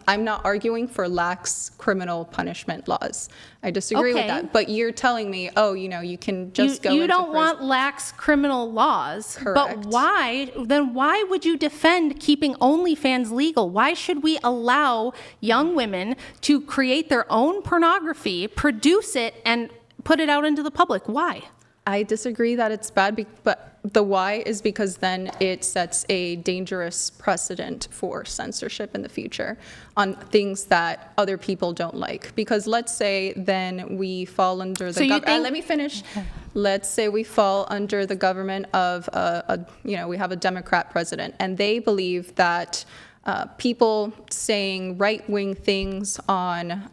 I'm not arguing for lax criminal punishment laws. I disagree with that. But you're telling me, oh, you can just go into You don't prison. want lax criminal laws. Correct. But why would you defend keeping OnlyFans legal? Why should we allow young women to create their own pornography, produce it, and put it out into the public? Why? I disagree that it's bad, but the why is because then it sets a dangerous precedent for censorship in the future on things that other people don't like. Because let's say then we fall under the government. Let me finish. Let's say we fall under the government of we have a Democrat president, and they believe that people saying right-wing things on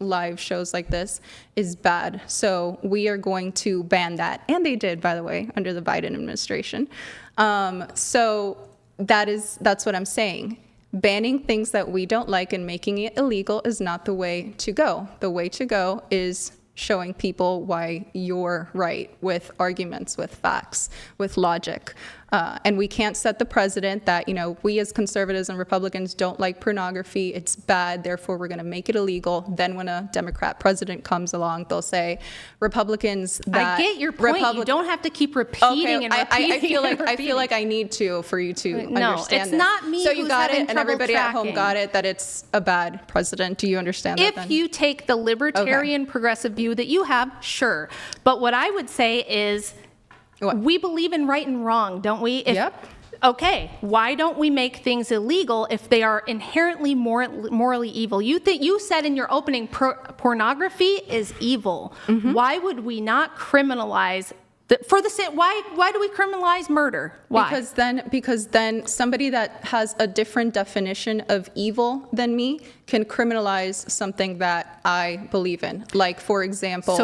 live shows like this is bad. So we are going to ban that. And they did, by the way, under the Biden administration. So that's what I'm saying. Banning things that we don't like and making it illegal is not the way to go. The way to go is showing people why you're right with arguments, with facts, with logic. And we can't set the precedent that, we as conservatives and Republicans don't like pornography. It's bad. Therefore, we're going to make it illegal. Then when a Democrat president comes along, they'll say Republicans that... I get your point. You don't have to keep repeating and repeating. I feel like I need to for you to understand this. No, it's not me So you who's got having it, and everybody tracking. at home got it, that it's a bad precedent. Do you understand that then? If you take the libertarian progressive view that you have, sure. But what I would say is... What? We believe in right and wrong, don't we? Yep. Okay, why don't we make things illegal if they are inherently morally evil? You said in your opening, pornography is evil. Mm-hmm. Why would we not criminalize? Why do we criminalize murder? Why? Because then somebody that has a different definition of evil than me can criminalize something that I believe in. Like, for example,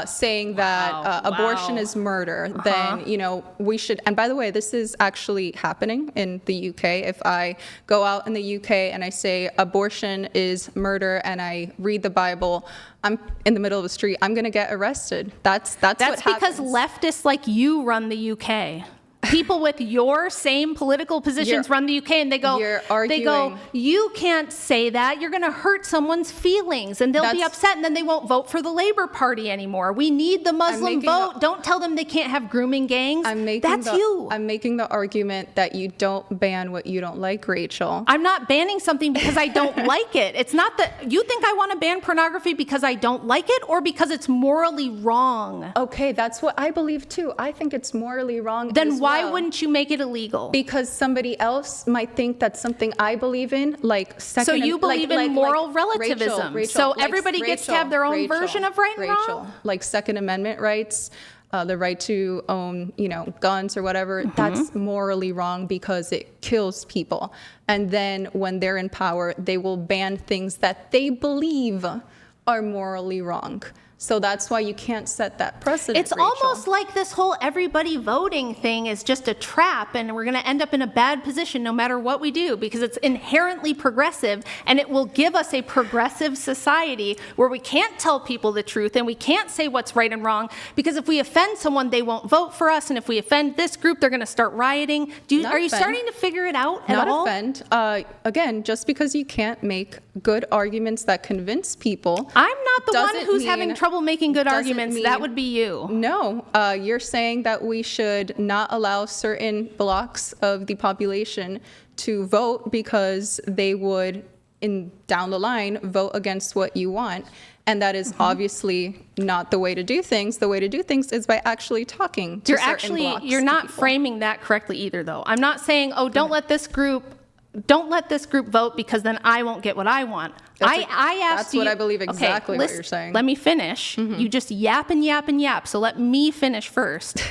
saying that abortion is murder, then, we should, and by the way, this is actually happening in the UK. If I go out in the UK and I say abortion is murder and I read the Bible, I'm in the middle of the street, I'm going to get arrested. That's what happens. That's because leftists like you run the UK. People with your same political positions run the UK, and they go, you can't say that. You're going to hurt someone's feelings, and they'll be upset, and then they won't vote for the Labour Party anymore. We need the Muslim vote. Don't tell them they can't have grooming gangs. That's you. I'm making the argument that you don't ban what you don't like, Rachel. I'm not banning something because I don't like it. It's not that you think I want to ban pornography because I don't like it or because it's morally wrong. Okay, that's what I believe too. I think it's morally wrong. Then why wouldn't you make it illegal? Because somebody else might think that's something I believe in, like second. So you believe in moral relativism. Rachel, so everybody gets to have their own version of right and wrong? Like Second Amendment rights, the right to own, guns or whatever, that's morally wrong because it kills people. And then when they're in power, they will ban things that they believe are morally wrong. So that's why you can't set that precedent, It's Rachel. almost like this whole everybody voting thing is just a trap, and we're going to end up in a bad position no matter what we do, because it's inherently progressive, and it will give us a progressive society where we can't tell people the truth and we can't say what's right and wrong, because if we offend someone, they won't vote for us, and if we offend this group, they're going to start rioting. Are you starting to figure it out at all? Not offend. Again, just because you can't make good arguments that convince people. I'm not the one who's having trouble making good arguments. That would be you. No, you're saying that we should not allow certain blocks of the population to vote because they would, down the line, vote against what you want. And that is obviously not the way to do things. The way to do things is by actually talking to certain blocks. You're not framing that correctly either, though. I'm not saying, don't let this group vote because then I won't get what I want. I asked that's what I believe exactly what you're saying. Let me finish. You just yap and yap and yap. So let me finish first.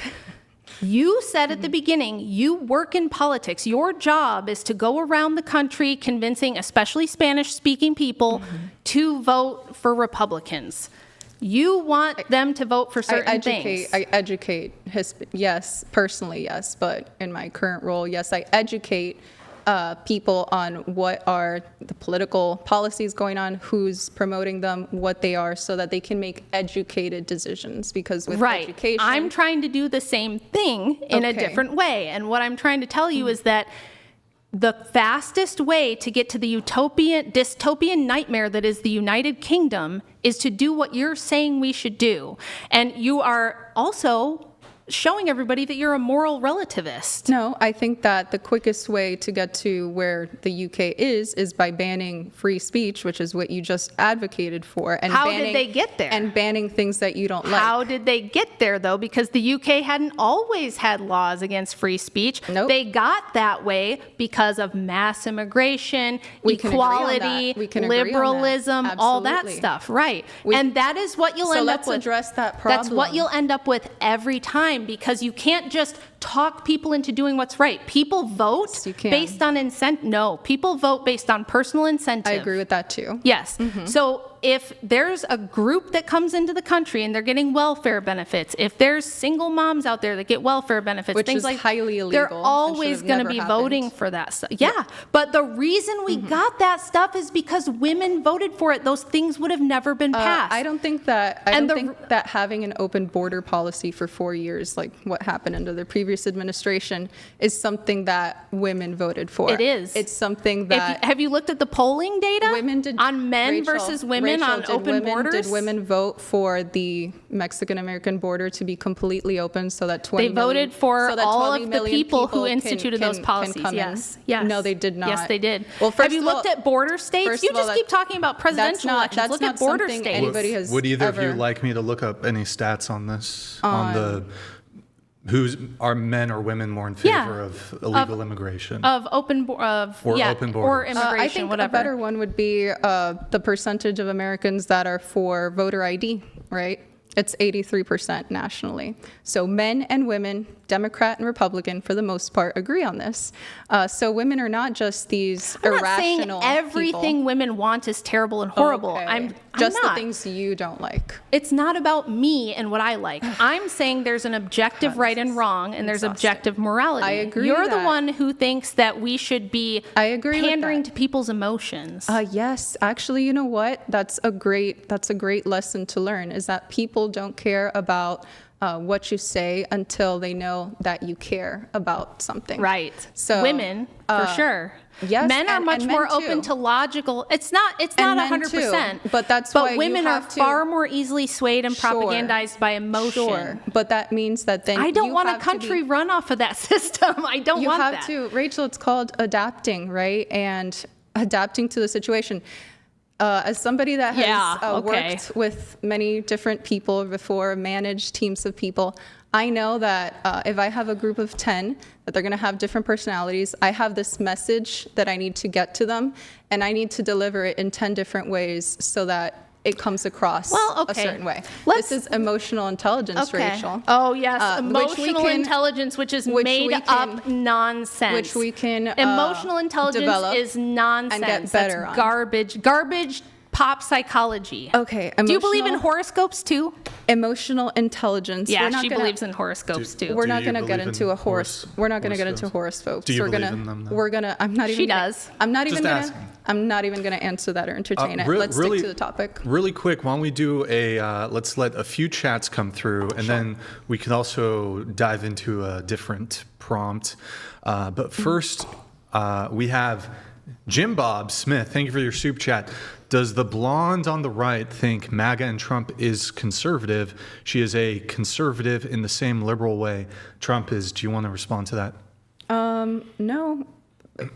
You said at the beginning, you work in politics. Your job is to go around the country convincing, especially Spanish-speaking people, to vote for Republicans. You want them to vote for certain things. I educate, yes, personally, yes. But in my current role, yes, I educate people on what are the political policies going on, who's promoting them, what they are, so that they can make educated decisions. Because with education, I'm trying to do the same thing in a different way. And what I'm trying to tell you is that the fastest way to get to the dystopian nightmare that is the United Kingdom is to do what you're saying we should do. And you are also showing everybody that you're a moral relativist. No, I think that the quickest way to get to where the UK is by banning free speech, which is what you just advocated for. And How did they get there? And banning things that you don't like. How did they get there, though? Because the UK hadn't always had laws against free speech. Nope. They got that way because of mass immigration, We can agree on equality, that. We can agree on that. liberalism, all that Absolutely. stuff. Right. And that is what you'll So end let's up with. address that problem. That's what you'll end up with every time, because you can't just talk people into doing what's right. People vote Yes, you can. based on incentive. No, people vote based on personal incentive. I agree with that too. Yes. So if there's a group that comes into the country and they're getting welfare benefits, if there's single moms out there that get welfare benefits, Which things is like highly illegal they're and always should have going to never be happened. voting for that stuff. Yeah. But the reason we got that stuff is because women voted for it. Those things would have never been passed. I don't think that And having an open border policy for 4 years, like what happened under the previous administration, is something that women voted for. It is. It's something that Have you looked at the polling data women did on men Rachel, versus women on did open borders? Did women vote for the Mexican-American border to be completely open so that 20 They voted for so that all 20 of the million people who can- instituted those can policies. come in? Yes, yes. No, they did not. Yes, they did. Well, have you looked at border states? first You of all, just keep talking about presidential elections. that's Look not at border something states. anybody has Would either of you ever- like me to look up any stats on this? On the are men or women more in favor of illegal immigration? Of open Or open or borders. immigration, I think whatever. a better one would be the percentage of Americans that are for voter ID, right? It's 83% nationally. So men and women, Democrat and Republican, for the most part, agree on this. So women are not just these I'm not saying irrational everything people. women want is terrible and horrible. Okay. I'm just not. the things you don't like. It's not about me and what I like. I'm saying there's an objective right and wrong, and there's exhausting. objective morality. I agree You're with the that. one who thinks that we should be I agree with pandering that. to people's emotions. Yes, actually, you know what? That's a great lesson to learn, is that people don't care about what you say until they know that you care about something. Right. So women, for sure. yes, men are and- much and men more open too. to logical. It's not And 100%. men too, but that's why you women are have to- far more easily swayed and Sure. propagandized by emotion. Sure, but that means that then I don't you want a have to be- country run off of that system. I don't You want have that. to, Rachel. It's called adapting, right? And adapting to the situation. As somebody that has Yeah, okay. worked with many different people before, managed teams of people, I know that if I have a group of 10, that they're going to have different personalities. I have this message that I need to get to them, and I need to deliver it in 10 different ways so that it comes across Well, a okay. certain way. Let's- This is emotional intelligence, Okay. Rachel. Oh yes, which we emotional can- intelligence, which is which made we up can- nonsense. which we can, Emotional intelligence develop is nonsense. and get better That's on. garbage pop psychology. Okay, Do you believe in emotional- horoscopes too? Emotional intelligence. Yeah, We're not she gonna- believes in horoscopes too. We're Do not you going to get believe into in a horse. We're not going to get into horoscopes? horoscopes. Do you we're believe gonna, in them, though? We're gonna. I'm not even. She gonna, does. I'm not Just even gonna. asking. I'm not even going to answer that or entertain it. Let's really, stick to the topic. Really quick, why don't we do let's let a few chats come through, and then we can also dive into a different prompt. But first, we have Jim Bob Smith. Thank you for your soup chat. Does the blonde on the right think MAGA and Trump is conservative? She is a conservative in the same liberal way Trump is. Do you want to respond to that? No,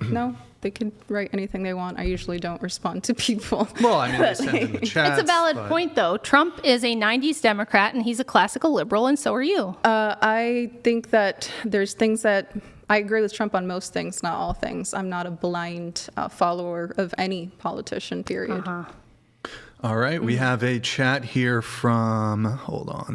no. They can write anything they want. I usually don't respond to people. Well, I mean, they send in the chat. It's a valid point, though. Trump is a 90s Democrat, and he's a classical liberal, and so are you. I think that there's things that I agree with Trump on most things, not all things. I'm not a blind follower of any politician, period. All right, we have a chat here from, hold on.